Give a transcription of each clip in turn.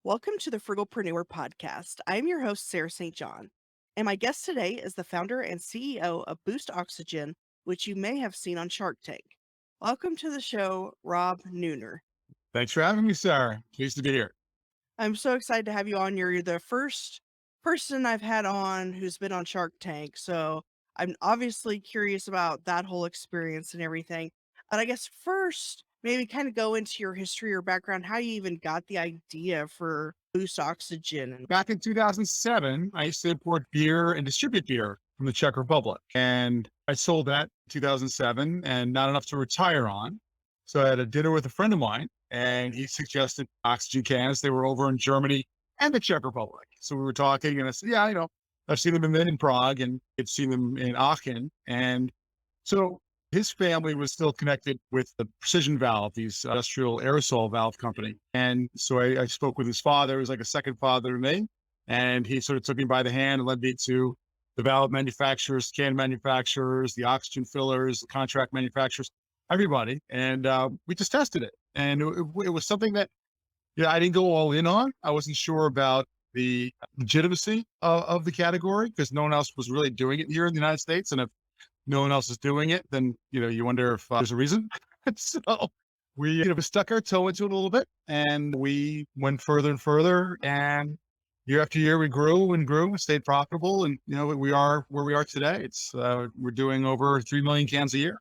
Welcome to the Frugalpreneur podcast. I'm your host, Sarah St. John, and my guest today is the founder and CEO of Boost Oxygen, which you may have seen on Shark Tank. Welcome to the show, Rob Neuner. Thanks for having me, Sarah. Pleased to be here. I'm so excited to have you on. You're the first person I've had on who's been on Shark Tank, so I'm obviously curious about that whole experience and everything. But I guess first, maybe kind of go into your history or background, how you even got the idea for Boost Oxygen. And Back in 2007, I used to import beer and distribute beer from the Czech Republic. And I sold that in 2007 and not enough to retire on. So I had a dinner with a friend of mine and he suggested oxygen cans. They were over in Germany and the Czech Republic. So we were talking and I said, yeah, I've seen them in Prague and I'd seen them in Aachen. And so his family was still connected with the Precision Valve, these industrial aerosol valve company. And so I spoke with his father. He was like a second father to me. And he sort of took me by the hand and led me to the valve manufacturers, can manufacturers, the oxygen fillers, the contract manufacturers, everybody. And we just tested it. And it was something that I didn't go all in on. I wasn't sure about the legitimacy of the category because no one else was really doing it here in the United States. And if no one else is doing it, then, you wonder if there's a reason. So we stuck our toe into it a little bit and we went further and further. And year after year, we grew and grew and stayed profitable. And, we are where we are today. It's, we're doing over 3 million cans a year.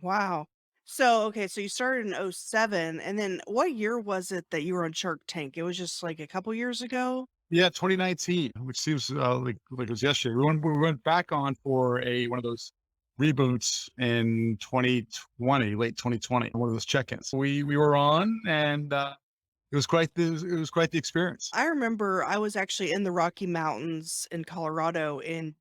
wow. So, okay, so you started in '07, and then what year was it that you were on Shark Tank? It was just like a couple years ago? Yeah, 2019, which seems like it was yesterday. We went back on for one of those reboots in 2020, late 2020, one of those check-ins. We were on, and it was quite the experience. I remember I was actually in the Rocky Mountains in Colorado in,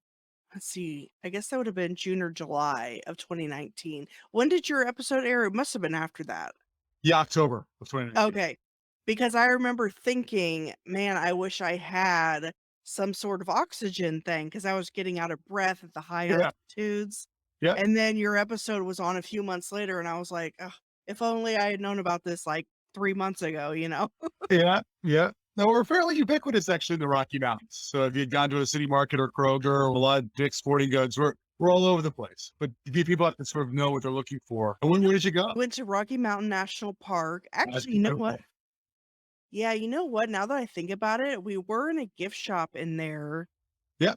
let's see, I guess that would have been June or July of 2019. When did your episode air? It must have been after that. Yeah, October of 2019. Okay. Because I remember thinking, man, I wish I had some sort of oxygen thing because I was getting out of breath at the high Yeah, altitudes. yeah, And then your episode was on a few months later, and I was like, "Ugh, if only I had known about this like 3 months ago, you know?" yeah, yeah. No, we're fairly ubiquitous actually in the Rocky Mountains. So if you'd gone to a city market or Kroger or a lot of Dick's Sporting Goods, we're all over the place. But people have to sort of know what they're looking for. And where did you go? Went to Rocky Mountain National Park. That's Actually, you know what? beautiful. Yeah, you know what? Now that I think about it, we were in a gift shop in there, Yeah,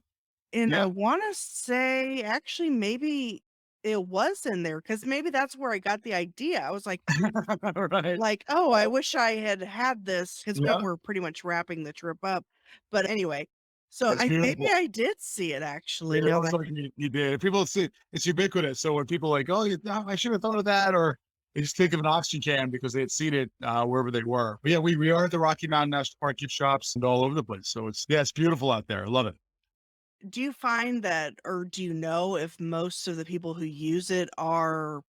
and I yeah. wanna say, actually, maybe it was in there because maybe that's where I got the idea. I was like Right. like, "Oh, I wish I had had this because we Yeah, were pretty much wrapping the trip up." But anyway, so it's maybe beautiful. I did see it actually, It now looks that like you did. People see it's ubiquitous. So when people are like, oh, I should have thought of that, or they just think of an oxygen can because they had seen it wherever they were. But yeah, we are at the Rocky Mountain National Park gift shops and all over the place. So it's beautiful out there. I love it. do you find that, or do you know if most of the people who use it are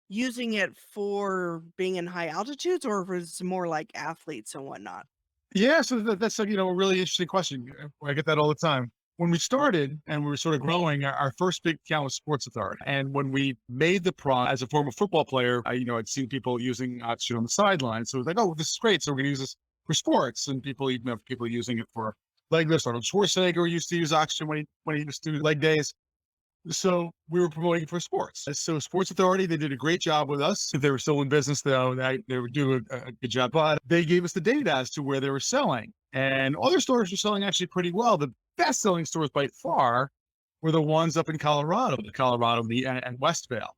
using it for being in high altitudes, or if it's more like athletes and whatnot? Yeah, so that's a really interesting question. I get that all the time. When we started and we were sort of growing, our first big account was Sports Authority. And when we made the product as a former football player, I'd seen people using oxygen on the sidelines. So it was like, oh, this is great. So we're going to use this for sports. And people even have people using it for leg lifts. Arnold Schwarzenegger used to use oxygen when he used to do leg days. So we were promoting it for sports. So Sports Authority, they did a great job with us. If they were still in business, though, they were doing a good job. But they gave us the data as to where they were selling. And other stores were selling actually pretty well. The best selling stores by far were the ones up in Colorado, and Westvale.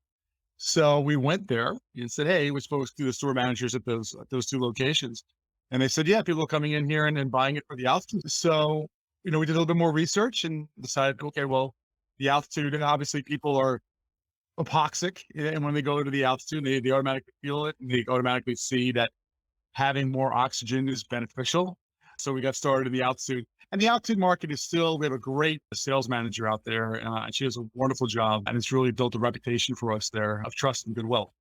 So we went there and said, hey, we're supposed to do the store managers at those two locations. And they said, yeah, people are coming in here and buying it for the altitude. So, we did a little bit more research and decided, okay, well, the altitude, and obviously people are hypoxic. And when they go to the altitude, they automatically feel it and they automatically see that having more oxygen is beneficial. So we got started in the altitude. And the altitude market is still, we have a great sales manager out there. And she does a wonderful job. And it's really built a reputation for us there of trust and goodwill.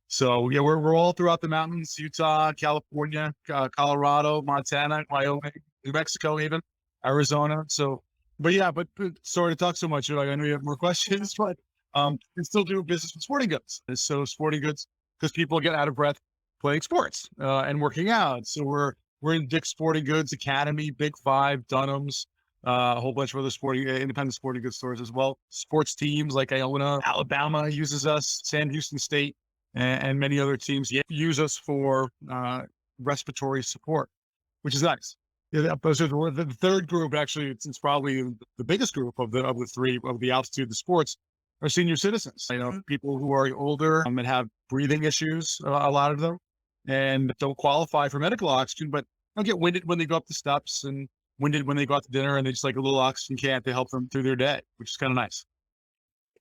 So yeah, we're all throughout the mountains, Utah, California, Colorado, Montana, Wyoming, New Mexico, even Arizona. So, but sorry to talk so much. I know you have more questions, but we still do business with sporting goods. And so sporting goods, because people get out of breath playing sports and working out. So we're we're in Dick's Sporting Goods, Academy, Big Five, Dunham's, a whole bunch of other sporting, independent sporting goods stores as well. Sports teams like Iona, Alabama uses us, Sam Houston State, and many other teams use us for respiratory support, which is nice. Yeah, those are the third group. Actually, it's probably the biggest group of the three of the altitude, the sports, are senior citizens. Mhm. People who are older and have breathing issues. A lot of them, and don't qualify for medical oxygen, but they'll get winded when they go up the steps and winded when they go out to dinner, and they just like a little oxygen can to help them through their day, which is kind of nice.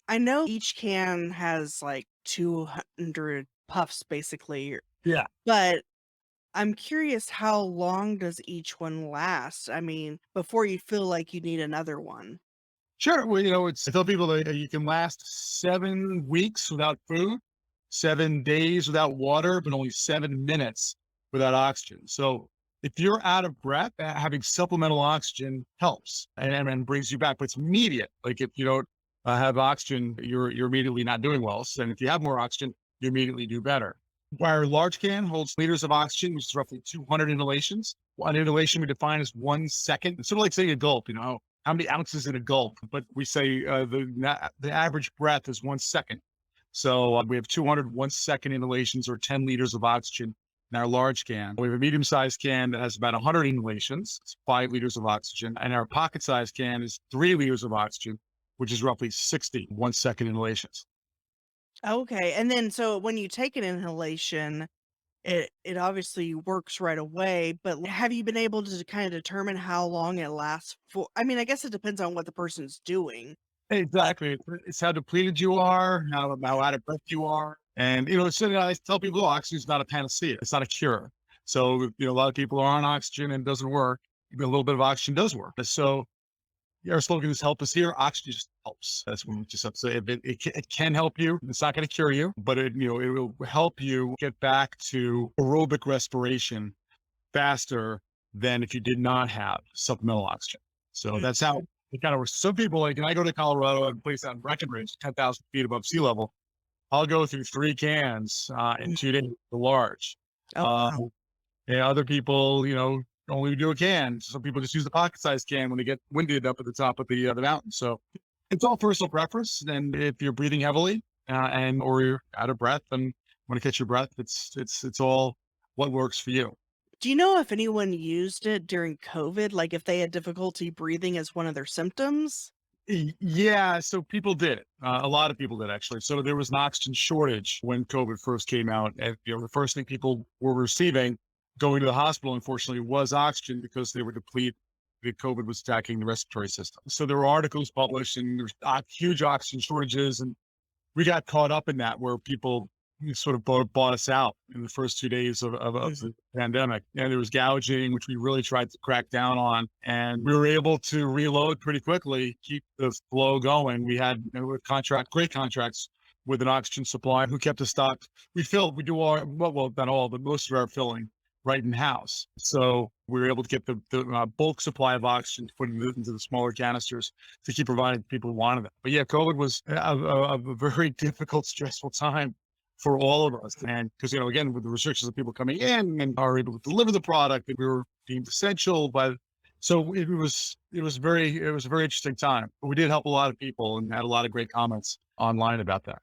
I know each can has like 200 puffs basically, Yeah. but I'm curious how long does each one last? I mean, before you feel like you need another one. Sure. Well, I tell people that you can last 7 weeks without food, 7 days without water, but only 7 minutes without oxygen. So if you're out of breath, having supplemental oxygen helps and brings you back, but it's immediate. Like if you don't have oxygen, you're immediately not doing well. So, and if you have more oxygen, you immediately do better. Our large can holds liters of oxygen, which is roughly 200 inhalations. One inhalation we define as 1 second. It's sort of like saying a gulp, how many ounces in a gulp, but we say the average breath is 1 second. So we have 200 1 second inhalations or 10 liters of oxygen in our large can. We have a medium sized can that has about 100 inhalations, it's 5 liters of oxygen. And our pocket sized can is 3 liters of oxygen, which is roughly 60 1 second inhalations. Okay, and then so when you take an inhalation, it obviously works right away, but have you been able to kind of determine how long it lasts for? I mean, I guess it depends on what the person's doing. Exactly. It's how depleted you are, how out of breath you are. And, I tell people, oxygen is not a panacea. It's not a cure. So, a lot of people are on oxygen and it doesn't work. A little bit of oxygen does work. So our slogan is help us here. Oxygen just helps. That's what we just have to say. It can help you. It's not going to cure you, but it will help you get back to aerobic respiration faster than if you did not have supplemental oxygen. So that's how it kind of works. Some people like, and I go to Colorado and place out in Breckenridge, 10,000 feet above sea level. I'll go through 3 cans in Mm. 2 days, the large. Oh, Uh, wow. and other people, only do a can. Some people just use the pocket sized can when they get winded up at the top of the mountain. So it's all personal preference. And if you're breathing heavily or you're out of breath and want to catch your breath, it's all what works for you. Do you know if anyone used it during COVID, like if they had difficulty breathing as one of their symptoms? Yeah, so people did it. A lot of people did actually. So there was an oxygen shortage when COVID first came out, and the first thing people were receiving going to the hospital, unfortunately, was oxygen because they were depleted. The COVID was attacking the respiratory system. So there were articles published, and there's huge oxygen shortages, and we got caught up in that where people sort of bought us out in the first 2 days of Mhm. the pandemic. And there was gouging, which we really tried to crack down on. And we were able to reload pretty quickly, keep the flow going. We had great contracts with an oxygen supply who kept us stocked. We do all, well, not all, but most of our filling right in house. So we were able to get the bulk supply of oxygen to put into the smaller canisters to keep providing to people who wanted it. But yeah, COVID was a very difficult, stressful time for all of us. And because, again, with the restrictions of people coming in and are able to deliver the product, and we were deemed essential. But so it was a very interesting time. But we did help a lot of people and had a lot of great comments online about that.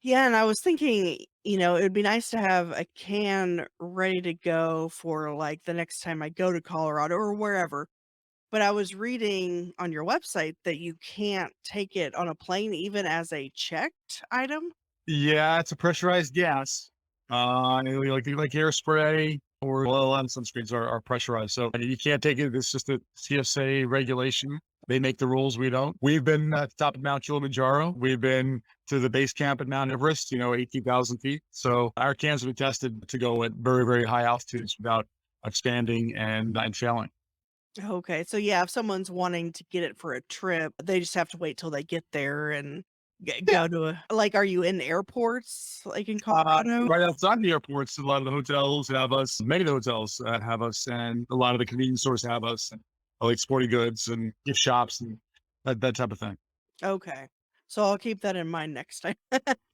Yeah, and I was thinking, it would be nice to have a can ready to go for like the next time I go to Colorado or wherever. But I was reading on your website that you can't take it on a plane even as a checked item. Yeah, it's a pressurized gas. Like hairspray or well, a lot of sunscreens are pressurized. So you can't take it. It's just a TSA regulation. They make the rules. We don't. We've been at the top of Mount Kilimanjaro. We've been to the base camp at Mount Everest, 18,000 feet. So our cans have been tested to go at very, very high altitudes without expanding and failing. Okay, so yeah, if someone's wanting to get it for a trip, they just have to wait till they get there and Yeah. go to are you in airports like in Colorado? Right outside the airports, a lot of the hotels have us. Many of the hotels have us, and a lot of the convenience stores have us, and like sporting goods and gift shops and that type of thing. Okay. So I'll keep that in mind next time.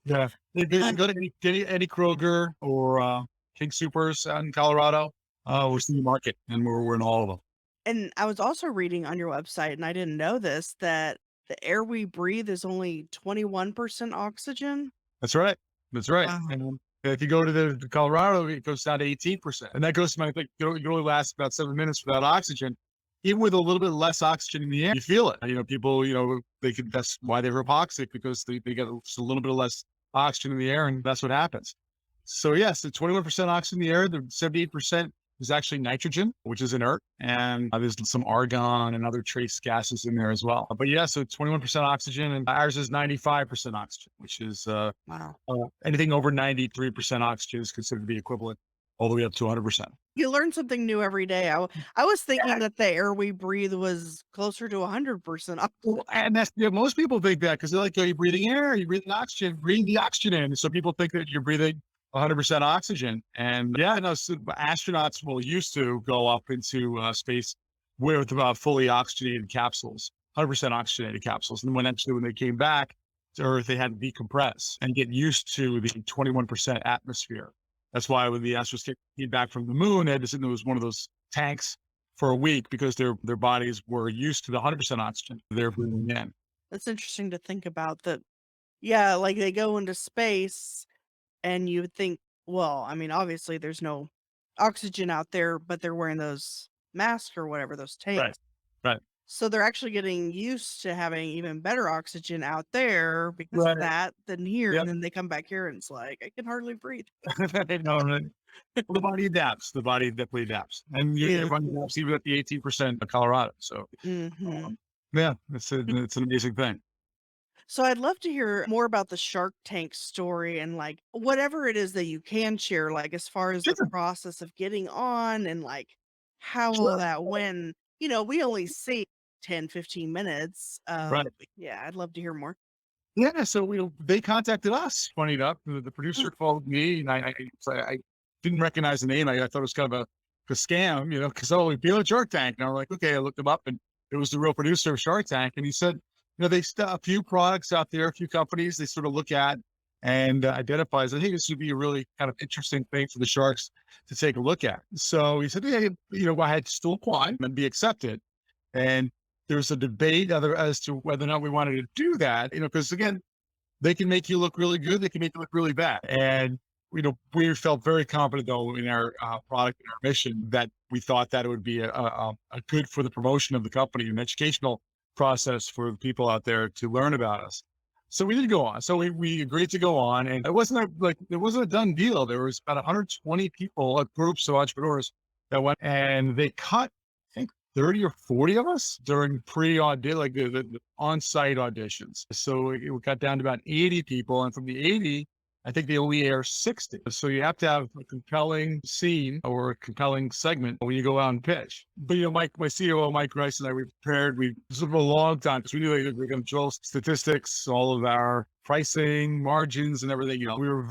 Yeah, you Uh, can go to any Kroger or King Supers out in Colorado. We're seeing the market, and we're in all of them. And I was also reading on your website, and I didn't know this, that the air we breathe is only 21% oxygen. That's right. That's right. Wow. And if you go to the Colorado, it goes down to 18%. And that goes to, I think, you only last about 7 minutes without oxygen. Even with a little bit less oxygen in the air, you feel it. People, they could, that's why they're hypoxic, because they get just a little bit less oxygen in the air, and that's what happens. So yes, the 21% oxygen in the air, the 78% is actually nitrogen, which is inert, and there's some argon and other trace gases in there as well. But yeah, so 21% oxygen, and ours is 95% oxygen, which is Wow. anything over 93% oxygen is considered to be equivalent, all the way up to 100%. You learn something new every day. I was thinking Yeah. that the air we breathe was closer to 100% oxygen. Well, and that's, yeah, most people think that because they're like, are you breathing air? Are you breathing oxygen? Breathe the oxygen in. So people think that you're breathing 100% oxygen. And yeah, no, so astronauts will used to go up into space with fully oxygenated capsules, 100% oxygenated capsules. And when they came back to Earth, they had to decompress and get used to the 21% atmosphere. That's why when the astronauts came back from the moon, they had to sit in one of those tanks for a week because their bodies were used to the 100% oxygen they're breathing in. That's interesting to think about that. Yeah, like they go into space and you would think, well, I mean, obviously there's no oxygen out there, but they're wearing those masks or whatever, those Right. tanks. Right. So they're actually getting used to having even better oxygen out there because of Right. that than here. And Yep. then they come back here and it's like, I can hardly breathe. No, no. Well, the body adapts. The body definitely adapts, and Yeah. everyone adapts even at the 18% of Colorado. So, Hmm. yeah, it's an amazing thing. So I'd love to hear more about the Shark Tank story and like whatever it is that you can share, like as far as the Sure, process of getting on and like how all sure. that went. We only see 10, 15 minutes. Right. But yeah, I'd love to hear more. Yeah, so they contacted us. Funny enough, the Mm. producer called me, and I didn't recognize the name. I thought it was kind of a scam, because we feel a Shark Tank, and I'm like, okay. I looked him up, and it was the real producer of Shark Tank, and he said, they a few products out there, a few companies they sort of look at and identifies. I think this would be a really kind of interesting thing for the sharks to take a look at. So he said, yeah, I had to still apply and be accepted, and there's a debate as to whether or not we wanted to do that, because again, they can make you look really good. They can make you look really bad. And, we felt very confident though in our product and our mission that we thought that it would be a good for the promotion of the company, an educational process for the people out there to learn about us. So we did go on. So we agreed to go on, and it wasn't a done deal. There was about 120 people, groups of entrepreneurs that went, and they cut, I think, 30 or 40 of us during pre-audit, like the on-site auditions. So it got down to about 80 people. And from the 80, I think they only air 60. So you have to have a compelling scene or a compelling segment when you go out and pitch. But, my COO, Mike Rice, and I, this was a long time because we knew we were going to drill statistics, all of our pricing, margins, and everything. We were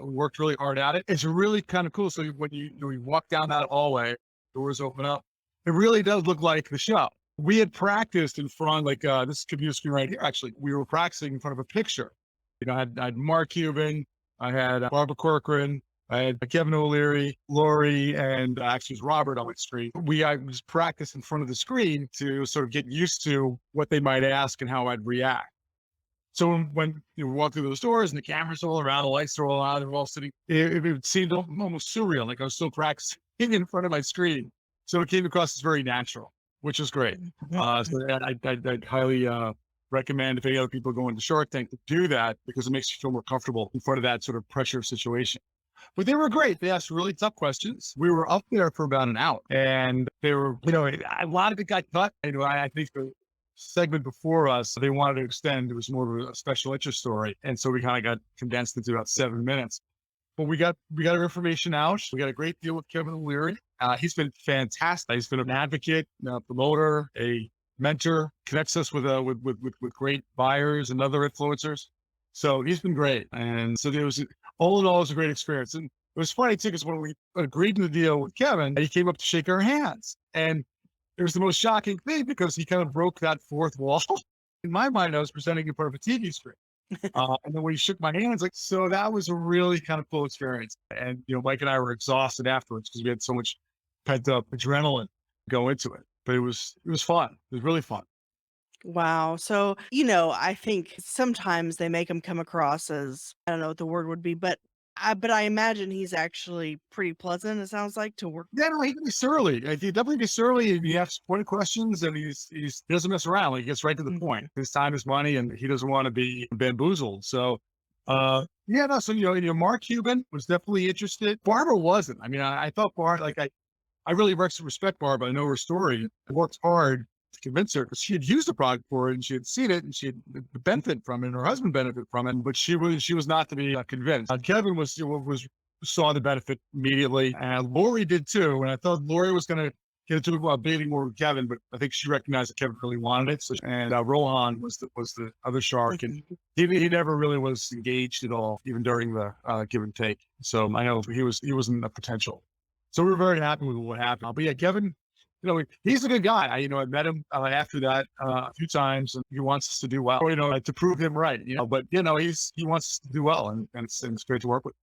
worked really hard at it. It's really kind of cool. So when you walk down that hallway, doors open up, it really does look like the show. We had practiced in front, like this computer screen right here. Actually, we were practicing in front of a picture. I had Mark Cuban, I had Barbara Corcoran, I had Kevin O'Leary, Lori, and actually it was Robert on my screen. I was practiced in front of the screen to sort of get used to what they might ask and how I'd react. So when you walk through those doors and the cameras all around, the lights are all out, they're all sitting, it seemed almost surreal, like I was still practicing in front of my screen. So it came across as very natural, which is great. So I'd highly recommend if any other people go into Shark Tank to do that because it makes you feel more comfortable in front of that sort of pressure situation. But they were great. They asked really tough questions. We were up there for about an hour, and they were, a lot of it got cut. I think the segment before us, they wanted to extend. It was more of a special interest story, and so we kind of got condensed into about 7 minutes. But we got our information out. We got a great deal with Kevin O'Leary. He's been fantastic. He's been an advocate, promoter, a mentor, connects us with great buyers and other influencers. So he's been great. And so there was, all in all, it was a great experience. And it was funny too, because when we agreed to the deal with Kevin, he came up to shake our hands. And it was the most shocking thing because he kind of broke that fourth wall. In my mind, I was presenting in front of a TV screen. And then when he shook my hands, like, so that was a really kind of cool experience. And, Mike and I were exhausted afterwards because we had so much pent up adrenaline go into it. But it was fun. It was really fun. Wow. So, I think sometimes they make him come across as, I don't know what the word would be, but I imagine he's actually pretty pleasant, it sounds like, to work. Yeah, no, he can be surly. Like, he definitely be surly. He asks pointed questions, and he doesn't mess around. Like, he gets right to the point. Mhm. His time is money, and he doesn't want to be bamboozled. So, yeah, no. So Mark Cuban was definitely interested. Barbara wasn't. I mean, I thought Barbara, like I really respect Barbara. I know her story. I worked hard to convince her because she had used the product for it and she had seen it and she had benefited from it. And her husband benefited from it, but she was not to be convinced. Kevin was saw the benefit immediately, and Lori did too. And I thought Lori was going to get into about dating more with Kevin, but I think she recognized that Kevin really wanted it. So, and Rohan was the other shark, and Mhm. he never really was engaged at all, even during the give and take. So I know he wasn't a potential. So we were very happy with what happened. But yeah, Kevin, he's a good guy. I met him after that a few times, and he wants us to do well. To prove him right. But he wants us to do well, and it's great to work with.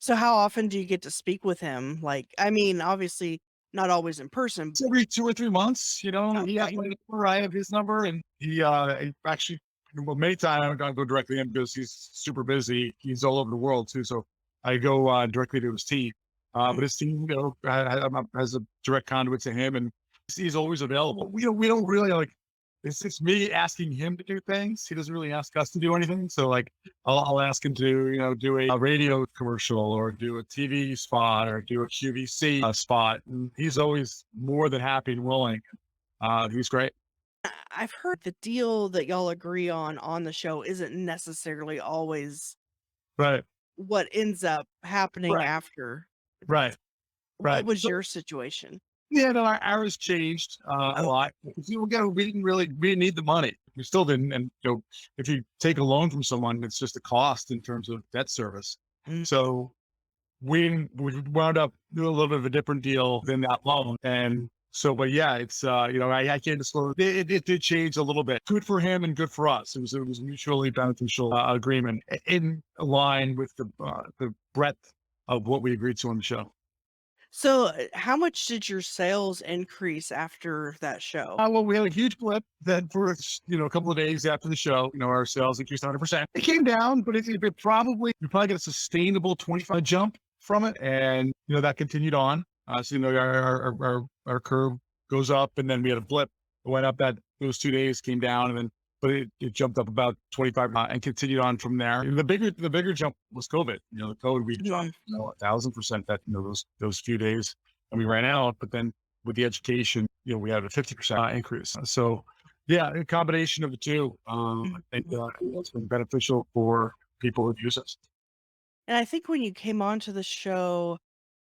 So how often do you get to speak with him? Like, I mean, obviously not always in person. It's every 2 or 3 months. He has Okay. my number, I have his number, and he actually, well, many times I don't go directly to him because he's super busy. He's all over the world too, so I go directly to his team. But Mm. his team, has a direct conduit to him, and he's always available. We don't really like. It's me asking him to do things. He doesn't really ask us to do anything. So like, I'll ask him to do a radio commercial or do a TV spot or do a QVC spot, and he's always more than happy and willing. He's great. I've heard the deal that y'all agree on the show isn't necessarily always Right, what ends up happening right, after. right, What right. was So your situation? yeah, no, our hours changed a Oh. lot. Because, again, we didn't need the money. We still didn't. And if you take a loan from someone, it's just a cost in terms of debt service. Mm. So we wound up doing a little bit of a different deal than that loan. And so, but yeah, it's I can't disclose. It did change a little bit. Good for him and good for us. It was a mutually beneficial agreement in line with the breadth of what we agreed to on the show. So, how much did your sales increase after that show? Well, we had a huge blip. Then for a couple of days after the show, our sales increased 100%. It came down, but it probably we probably get a sustainable 25 jump from it, and that continued on. So our curve goes up, and then we had a blip. It went up that those 2 days, came down, and then but it jumped up about 25 and continued on from there. And the bigger jump was COVID. The COVID we Mhm. dropped 1,000% that those few days, and we ran out. But then with the education, we had a 50% increase. So, yeah, a combination of the two. I think Mhm. it's been beneficial for people who use us. And I think when you came onto the show,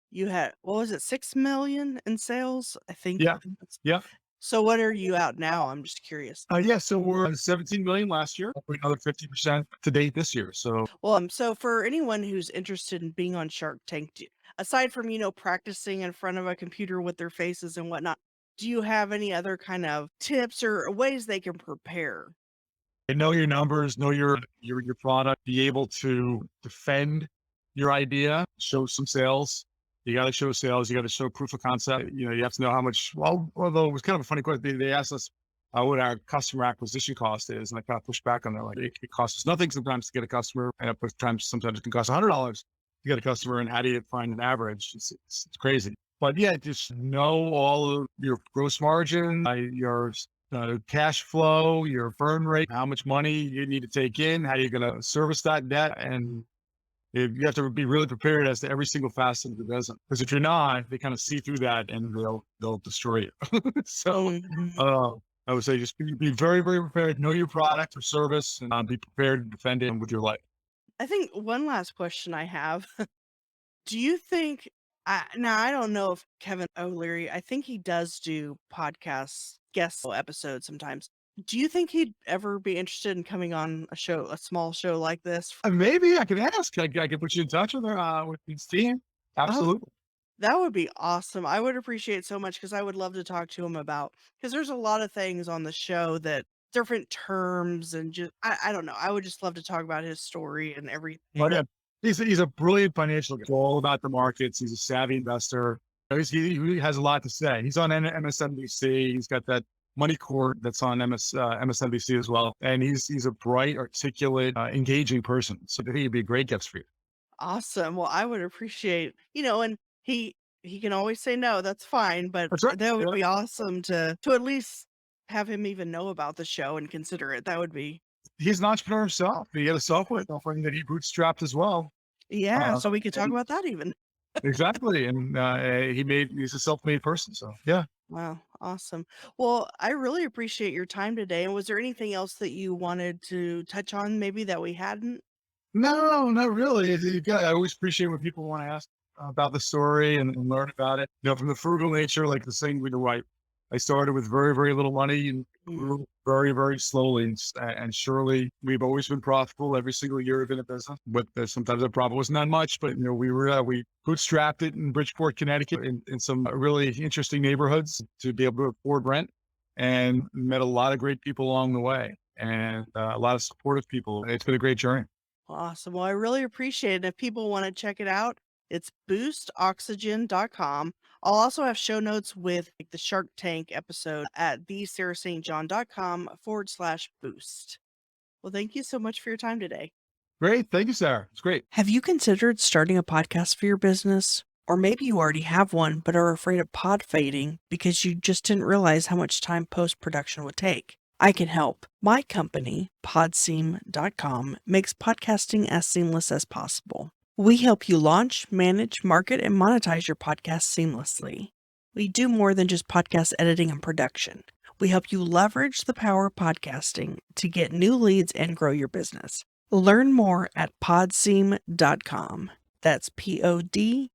you had, what was it, 6,000,000 in sales? I think. Yeah, yeah, So what are you out now? I'm just curious. yeah. So we're at 17 million last year, up another 50% to date this year. So Well, so for anyone who's interested in being on Shark Tank, aside from, practicing in front of a computer with their faces and whatnot, do you have any other kind of tips or ways they can prepare? know your numbers, know your product, be able to defend your idea, show some sales. You got to show sales. You got to show proof of concept. You have to know how much. Well, although it was kind of a funny question, they asked us what our customer acquisition cost is, and I kind of pushed back on that. Like it costs us nothing sometimes to get a customer, and sometimes it can cost $100 to get a customer. And how do you find an average? It's crazy. But yeah, just know all of your gross margin, your cash flow, your burn rate, how much money you need to take in, how you're going to service that debt, and you have to be really prepared as to every single facet of the business. Because if you're not, they kind of see through that and they'll destroy you. So Mhm. uh, I would say just be very, very prepared. Know your product or service, and be prepared to defend it with your life. I think one last question I have. Do you think now I don't know if Kevin O'Leary, I think he does do podcasts, guest episodes sometimes. Do you think he'd ever be interested in coming on a small show like this? Maybe I could ask. I could put you in touch with her with his team. Oh, Absolutely. that would be awesome. I would appreciate so much because I would love to talk to him about, because there's a lot of things on the show that different terms and just I don't know. I would just love to talk about his story and Oh everything. yeah, he's a brilliant financial guy. All about the markets. He's a savvy investor. He has a lot to say. He's on MSNBC. He's got that Money Court that's on MSNBC as well. And he's a bright, articulate, engaging person. So I think he'd be a great guest for you. Awesome. Well, I would appreciate, and he can always say no, that's fine, but That's right. that would Yeah. be awesome to at least have him even know about the show and consider it. That would be He's an entrepreneur himself. He had a software offering that he bootstrapped as well. yeah, Uh, so we could talk and about that even. exactly. And he's a self-made person. So yeah. Wow, awesome. Well, I really appreciate your time today. And was there anything else that you wanted to touch on maybe that we hadn't? No, not really. I always appreciate when people want to ask about the story and learn about it. From the frugal nature, like the saying we do right. I started with very, very little money and Mm, grew very, very slowly. And surely we've always been profitable every single year we've been in business. But sometimes the profit wasn't that much. But, we bootstrapped it in Bridgeport, Connecticut, in some really interesting neighborhoods to be able to afford rent, and met a lot of great people along the way, and a lot of supportive people. It's been a great journey. awesome. Well, I really appreciate it. If people want to check it out, it's boostoxygen.com. I'll also have show notes with like, the Shark Tank episode at thesarahstjohn.com/boost. Well, thank you so much for your time today. Great. Thank you, Sarah. It's great. Have you considered starting a podcast for your business? Or maybe you already have one but are afraid of pod fading because you just didn't realize how much time post production would take. I can help. My company, podseam.com, makes podcasting as seamless as possible. We help you launch, manage, market, and monetize your podcast seamlessly. We do more than just podcast editing and production. We help you leverage the power of podcasting to get new leads and grow your business. Learn more at podseam.com. That's PODSEAM.com.